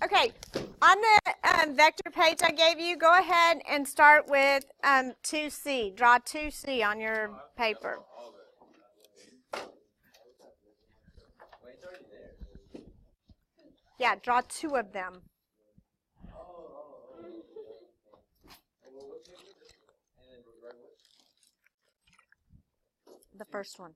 Okay, on the vector page I gave you, go ahead and start with 2C. Draw 2C on your paper. Yeah, draw 2 of them. The first one.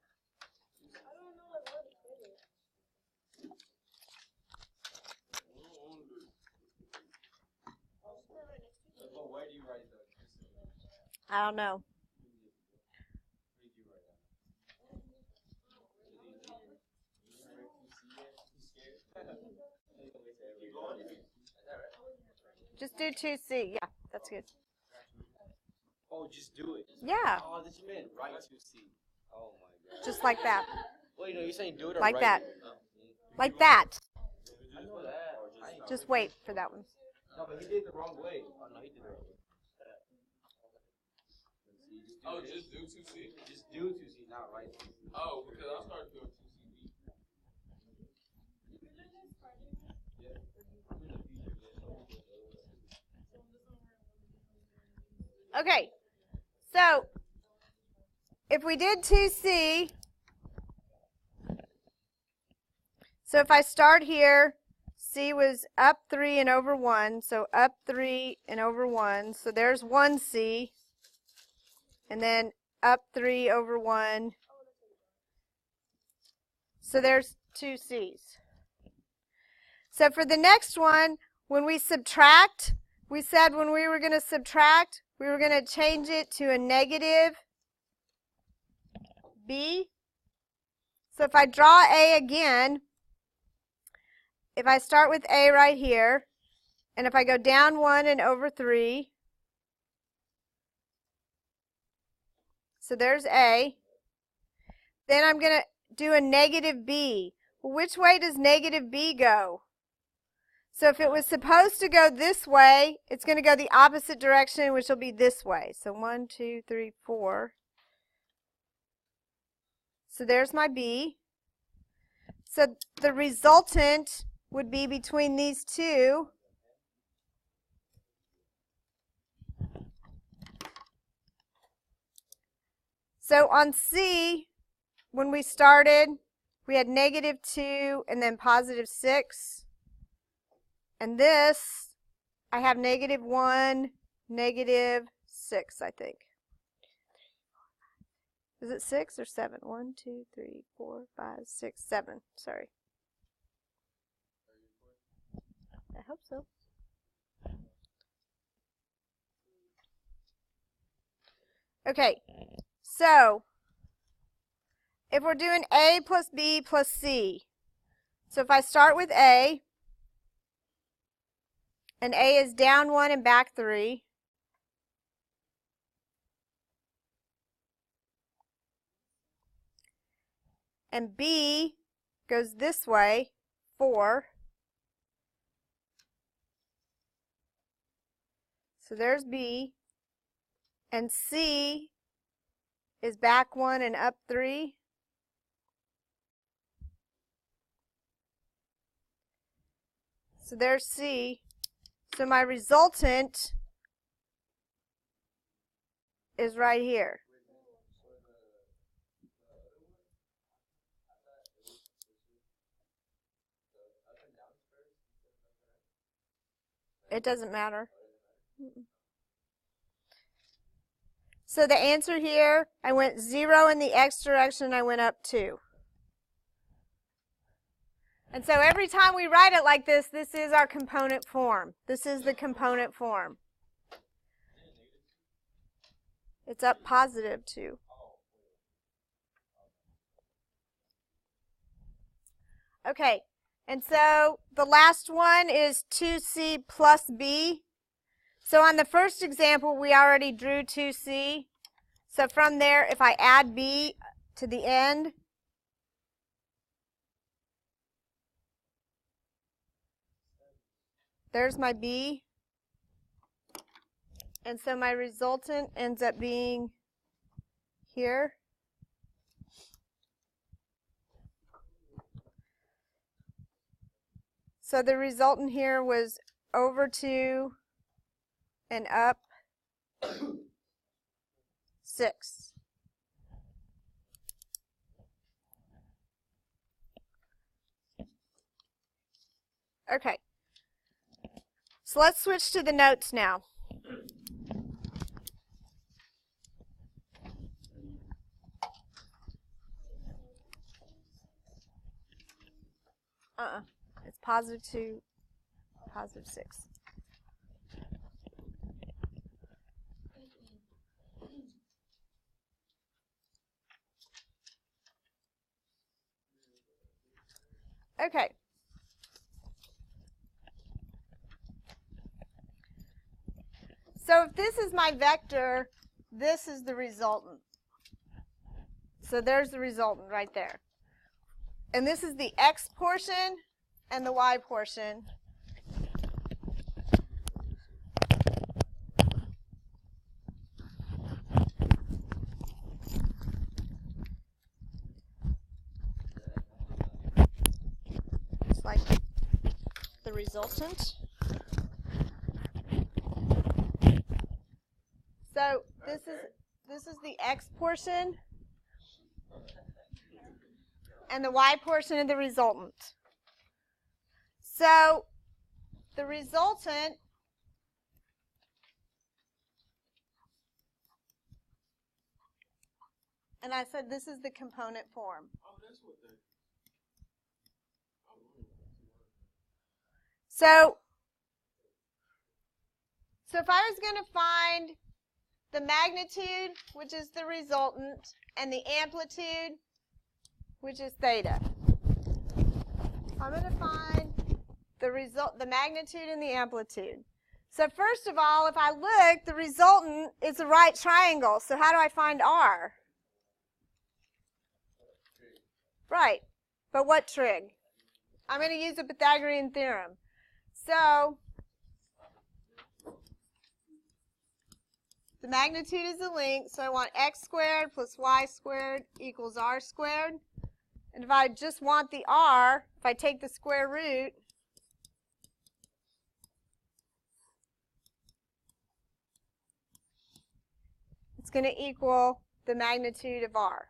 I don't know. Just do 2C. Yeah, that's good. Oh, just do it. Yeah. Oh, that's you meant write 2C. Oh my god. Just like that. Wait, no, you're saying do it or like write that. it? Like that. I know that. Just wait for that one. No, but he did it the wrong way. Oh no, he did it the wrong way. Oh, just do 2C? Just do 2C, not write 2C. Oh, because I started doing 2CB. Okay, so if we did 2C, so if I start here, C was up 3 and over 1, so up 3 and over 1, so there's 1C, and then up 3 over 1, so there's 2 C's. So for the next one, when we subtract, we said when we were going to subtract, we were going to change it to a negative B. So if I draw A again, if I start with A right here, and if I go down 1 and over 3, so there's A, then I'm going to do a negative B. Well, which way does negative B go? So if it was supposed to go this way, it's going to go the opposite direction, which will be this way. So 1, 2, 3, 4. So there's my B. So the resultant would be between these two. So on C, when we started, we had negative 2 and then positive 6. And this, I have negative 1, negative 6, I think. Is it 6 or 7? 1, 2, 3, 4, 5, 6, 7. Sorry. I hope so. Okay, so if we're doing A plus B plus C, so if I start with A, and A is down 1 and back 3, and B goes this way, 4. So there's B. And C is back 1 and up 3. So there's C. So my resultant is right here. It doesn't matter. So the answer here, I went 0 in the x direction, I went up 2. And so every time we write it like this, this is our component form. This is the component form. It's up positive 2. Okay, and so the last one is 2C plus B. So on the first example, we already drew 2C. So from there, if I add B to the end, there's my B. And so my resultant ends up being here. So the resultant here was over 2 and up 6. Okay. So let's switch to the notes now. It's positive 2, positive 6. Okay. So if this is my vector, this is the resultant. So there's the resultant right there. And this is the x portion and the y portion. It's like the resultant. So this is the x portion and the y portion of the resultant. So the resultant and I said this is the component form. So if I was going to find the magnitude, which is the resultant, and the amplitude, which is theta, I'm going to find the magnitude and the amplitude. So first of all, if I look, the resultant is a right triangle. So how do I find r? Right. But what trig? I'm going to use the Pythagorean theorem. So the magnitude is a length, so I want x squared plus y squared equals r squared. And if I just want the r, if I take the square root, it's going to equal the magnitude of r.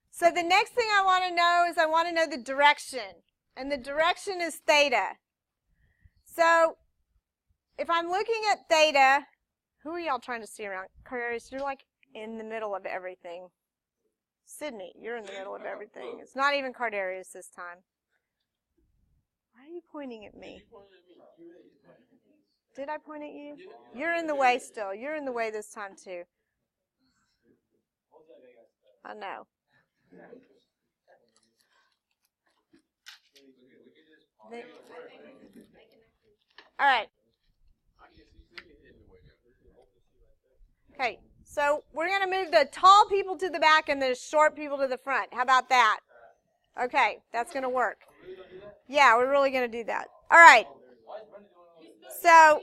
So the next thing I want to know is I want to know the direction. And the direction is theta. So if I'm looking at theta, who are y'all trying to see around? Cardarius, you're like in the middle of everything. Sydney, you're in the middle of everything. It's not even Cardarius this time. Why are you pointing at me? Did I point at you? You're in the way still. You're in the way this time too. I know. All right. Okay, so we're going to move the tall people to the back and the short people to the front. How about that? Okay, that's going to work. Yeah, we're really going to do that. All right. So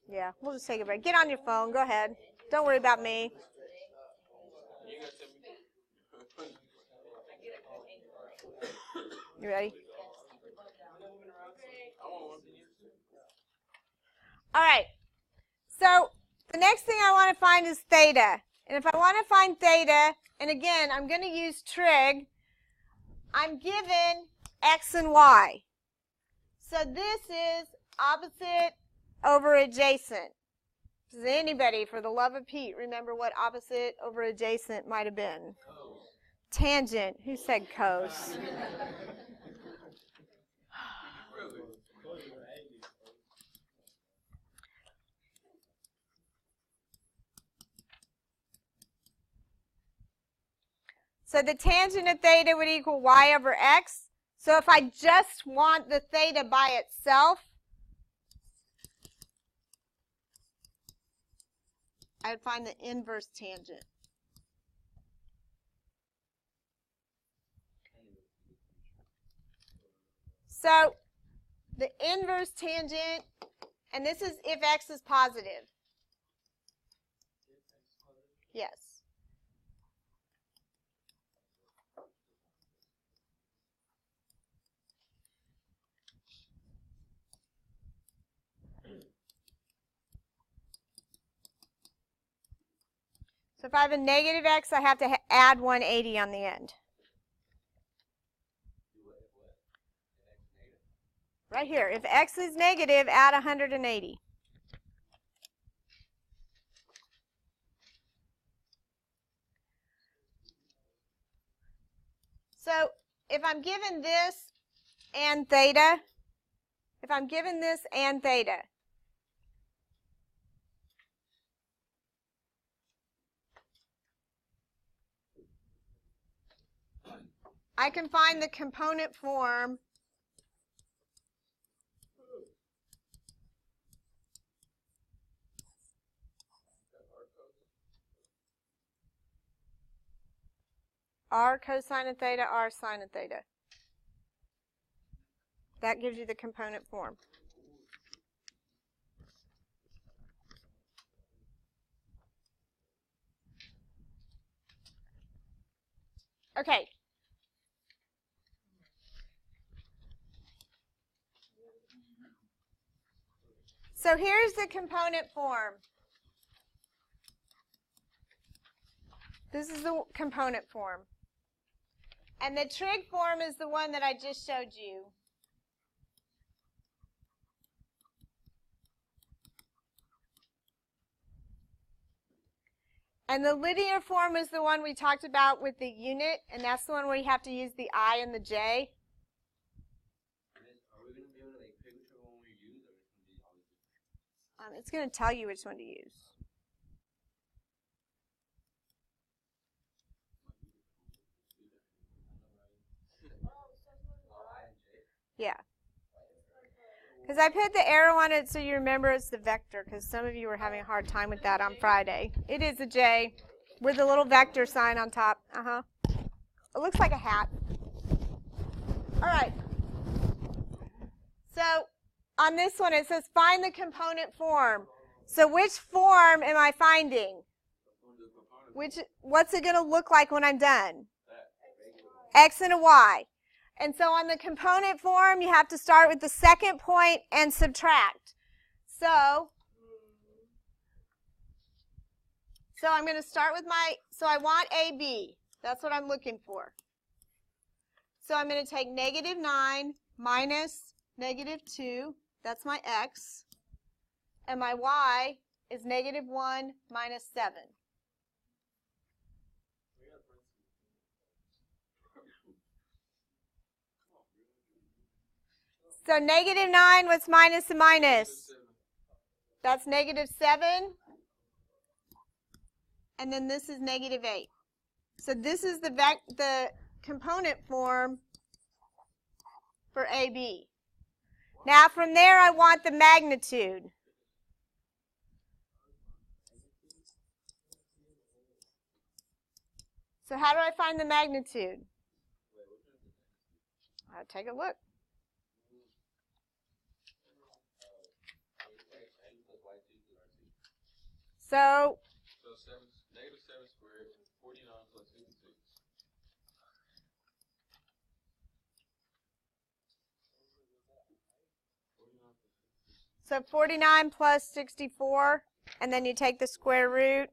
yeah, we'll just take a break. Get on your phone. Go ahead. Don't worry about me. You ready? All right. So the next thing I want to find is theta. And if I want to find theta, and again, I'm going to use trig, I'm given x and y. So this is opposite over adjacent. Does anybody, for the love of Pete, remember what opposite over adjacent might have been? Tangent. Who said cos? So the tangent of theta would equal y over x. So if I just want the theta by itself, I would find the inverse tangent. So the inverse tangent, and this is if x is positive. Yes. So if I have a negative x, I have to add 180 on the end. Right here. If x is negative, add 180. So if I'm given this and theta, I can find the component form r cosine of theta, r sine of theta. That gives you the component form. Okay. So here's the component form. This is the component form. And the trig form is the one that I just showed you. And the linear form is the one we talked about with the unit, and that's the one where you have to use the I and the J. Are we going to be able to like pick whichever one we use, or it's going to be always different? It's going to tell you which one to use. Yeah. Because I put the arrow on it so you remember it's the vector, because some of you were having a hard time with that on Friday. It is a J with a little vector sign on top. It looks like a hat. All right. So on this one it says find the component form. So which form am I finding? What's it going to look like when I'm done? X and a Y. And so on the component form, you have to start with the second point and subtract. So I'm going to start with so I want AB. That's what I'm looking for. So I'm going to take negative 9 minus negative 2. That's my X. And my Y is negative 1 minus 7. So negative 9, what's minus and minus? That's negative 7. And then this is negative 8. So this is the component form for AB. Now from there I want the magnitude. So how do I find the magnitude? I'll take a look. So negative 7 squared, 49 plus 66. So 49 plus 64, and then you take the square root.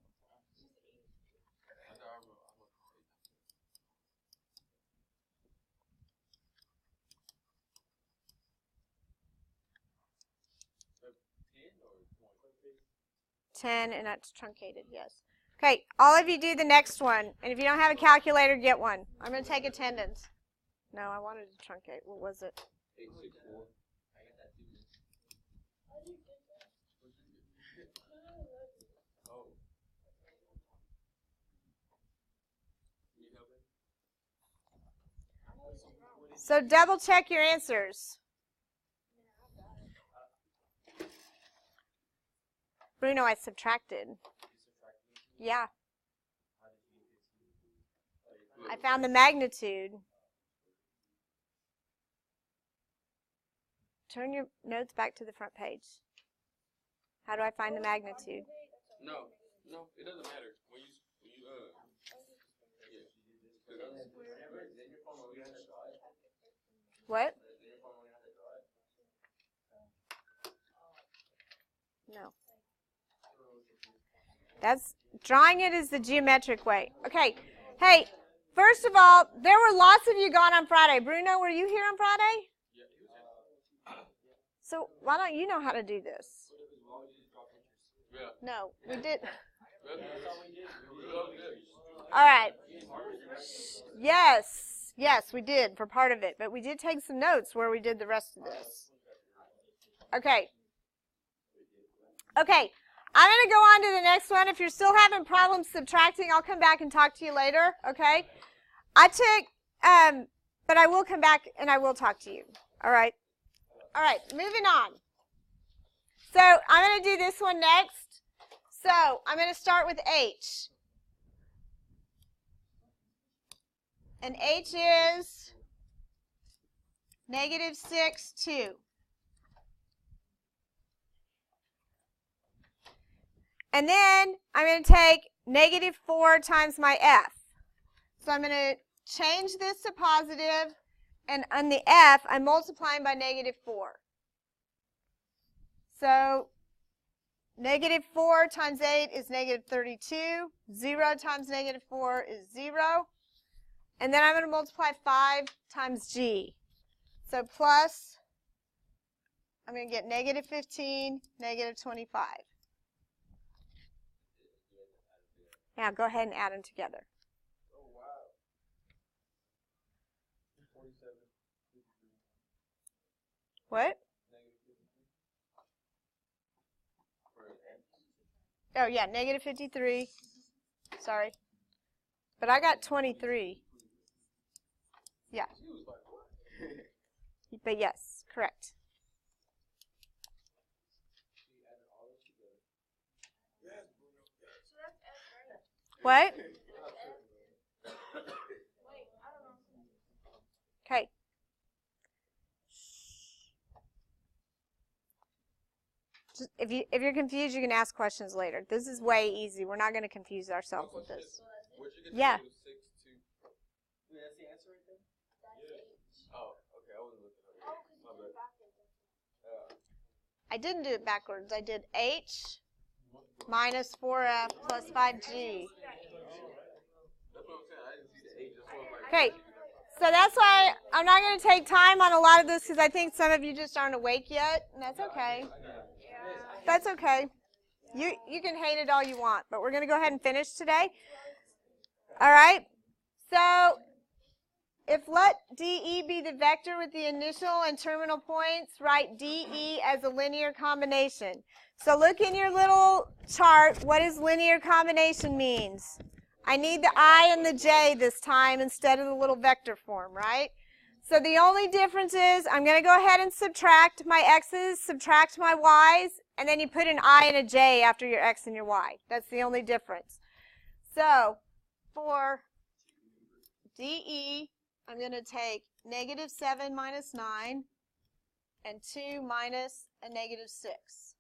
And that's truncated, yes. Okay, all of you do the next one. And if you don't have a calculator, get one. I'm going to take attendance. No, I wanted to truncate. What was it? 864. So double check your answers. Bruno, I subtracted. Yeah. I found the magnitude. turn your notes back to the front page. How do I find the magnitude? No, it doesn't matter. When you What? No. That's drawing it is the geometric way. Okay. Hey, first of all, there were lots of you gone on Friday. Bruno, were you here on Friday? So why don't you know how to do this? No, we did. All right. Yes, we did for part of it, but we did take some notes where we did the rest of this. Okay. Okay, I'm going to go on to the next one. If you're still having problems subtracting, I'll come back and talk to you later, okay? But I will come back and I will talk to you, all right? All right, moving on. So I'm going to do this one next. So I'm going to start with H. And H is -6, 2. And then I'm going to take -4 times my F. So I'm going to change this to positive, and on the F, I'm multiplying by -4. So -4 times 8 is -32. 0 times -4 is 0. And then I'm going to multiply 5 times G. So plus, I'm going to get -15, -25. Now go ahead and add them together. Oh, wow. 47. What? Oh, yeah, -53. Sorry. But I got 23. Yeah. But yes, correct. What? Okay. If you're confused, you can ask questions later. This is way easy. We're not going to confuse ourselves with this. Yeah. Wait, that's the answer right there? Yeah. Oh, okay. I wasn't looking at it. My bad. I didn't do it backwards. I did H minus 4F plus 5G. That's what I'm saying. I didn't see the H. That's what I'm like. Okay. So that's why I'm not going to take time on a lot of this because I think some of you just aren't awake yet, and that's okay. That's okay. You can hate it all you want, but we're going to go ahead and finish today. All right? So if let DE be the vector with the initial and terminal points, write DE as a linear combination. So look in your little chart. What does linear combination means? I need the I and the J this time instead of the little vector form, right? So the only difference is I'm going to go ahead and subtract my x's, subtract my y's, and then you put an I and a J after your x and your y. That's the only difference. So for DE, I'm going to take -7 minus 9 and 2 minus a -6.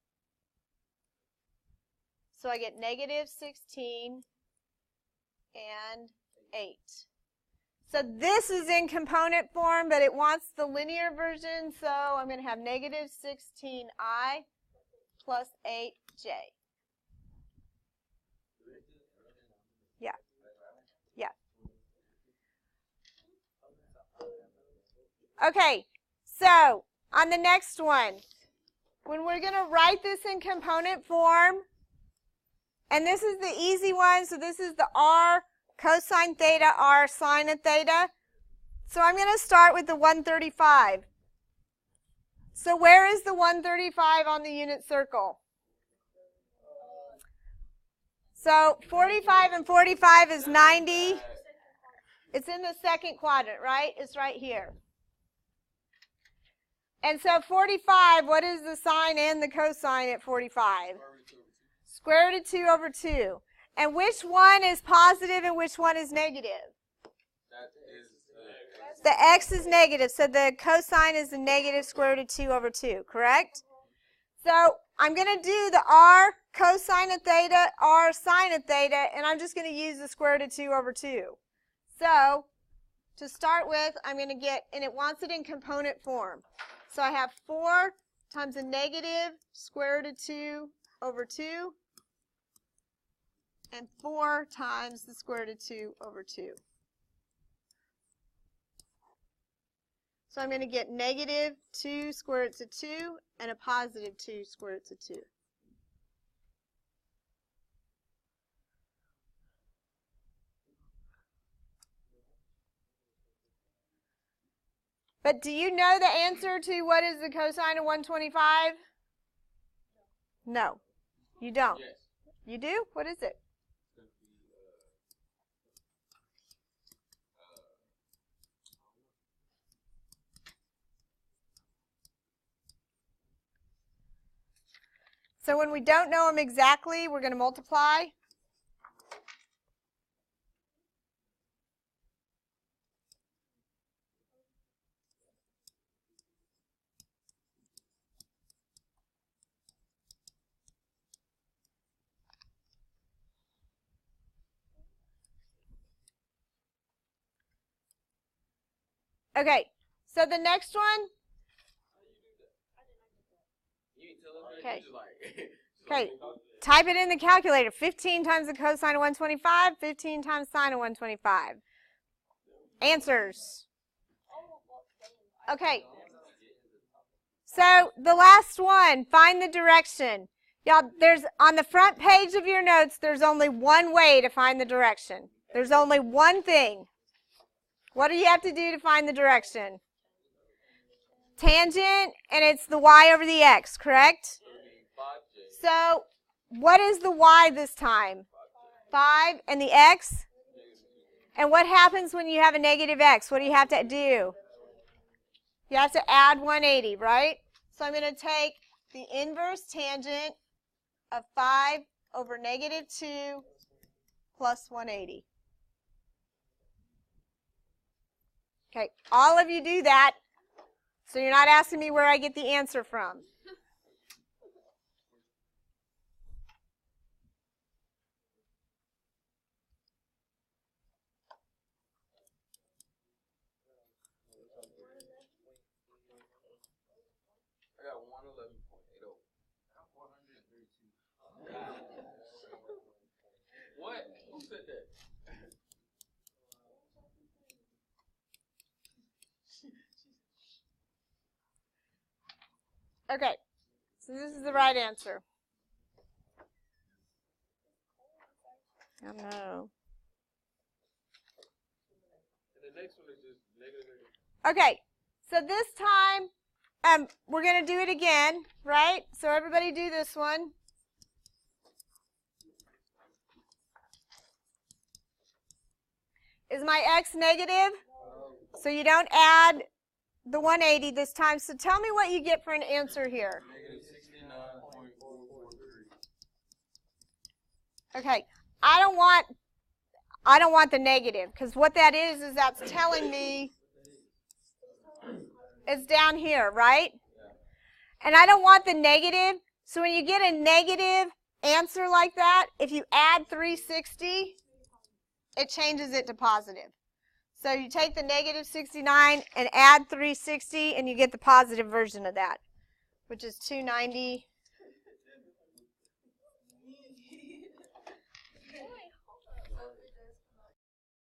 So I get -16 and 8. So this is in component form, but it wants the linear version, so I'm going to have -16i plus 8j. Yeah. Yeah. Okay, so on the next one, when we're going to write this in component form, and this is the easy one, so this is the r cosine theta, r sine of theta. So I'm going to start with the 135. So where is the 135 on the unit circle? So 45 and 45 is 90. It's in the second quadrant, right? It's right here. And so 45, what is the sine and the cosine at 45? Square root of 2 over 2. And which one is positive and which one is negative? That is The x is negative, so the cosine is the negative square root of 2 over 2, correct? So I'm going to do the r cosine of theta, r sine of theta, and I'm just going to use the square root of 2 over 2. So to start with, I'm going to get, and it wants it in component form. So I have 4 times the negative square root of 2 over 2, and 4 times the square root of 2 over 2. So I'm going to get negative 2 square roots of 2 and a positive 2 square roots of 2. But do you know the answer to what is the cosine of 125? No, you don't. Yes. You do? What is it? So when we don't know them exactly, we're going to multiply. Okay, so the next one. Okay. Okay, type it in the calculator. 15 times the cosine of 125, 15 times sine of 125. Answers. Okay. So the last one, find the direction. Y'all, there's on the front page of your notes, there's only one way to find the direction. There's only one thing. What do you have to do to find the direction? Tangent, and it's the y over the x, correct? So what is the y this time? 5, and the x? And what happens when you have a negative x? What do you have to do? You have to add 180, right? So I'm going to take the inverse tangent of 5 over negative 2 plus 180. Okay, all of you do that, so you're not asking me where I get the answer from. I got 111.80. I got 432. What? Who said that? Okay, so this is the right answer. I know. And the next one is just negative. Okay, so this time we're going to do it again, right? So everybody do this one. Is my x negative? So you don't add the 180 this time. So tell me what you get for an answer here. Negative 69.443. Okay, I don't want the negative, because what that is that's telling me it's down here, right? And I don't want the negative. So when you get a negative answer like that, if you add 360, it changes it to positive. So you take the negative 69 and add 360, and you get the positive version of that, which is 290.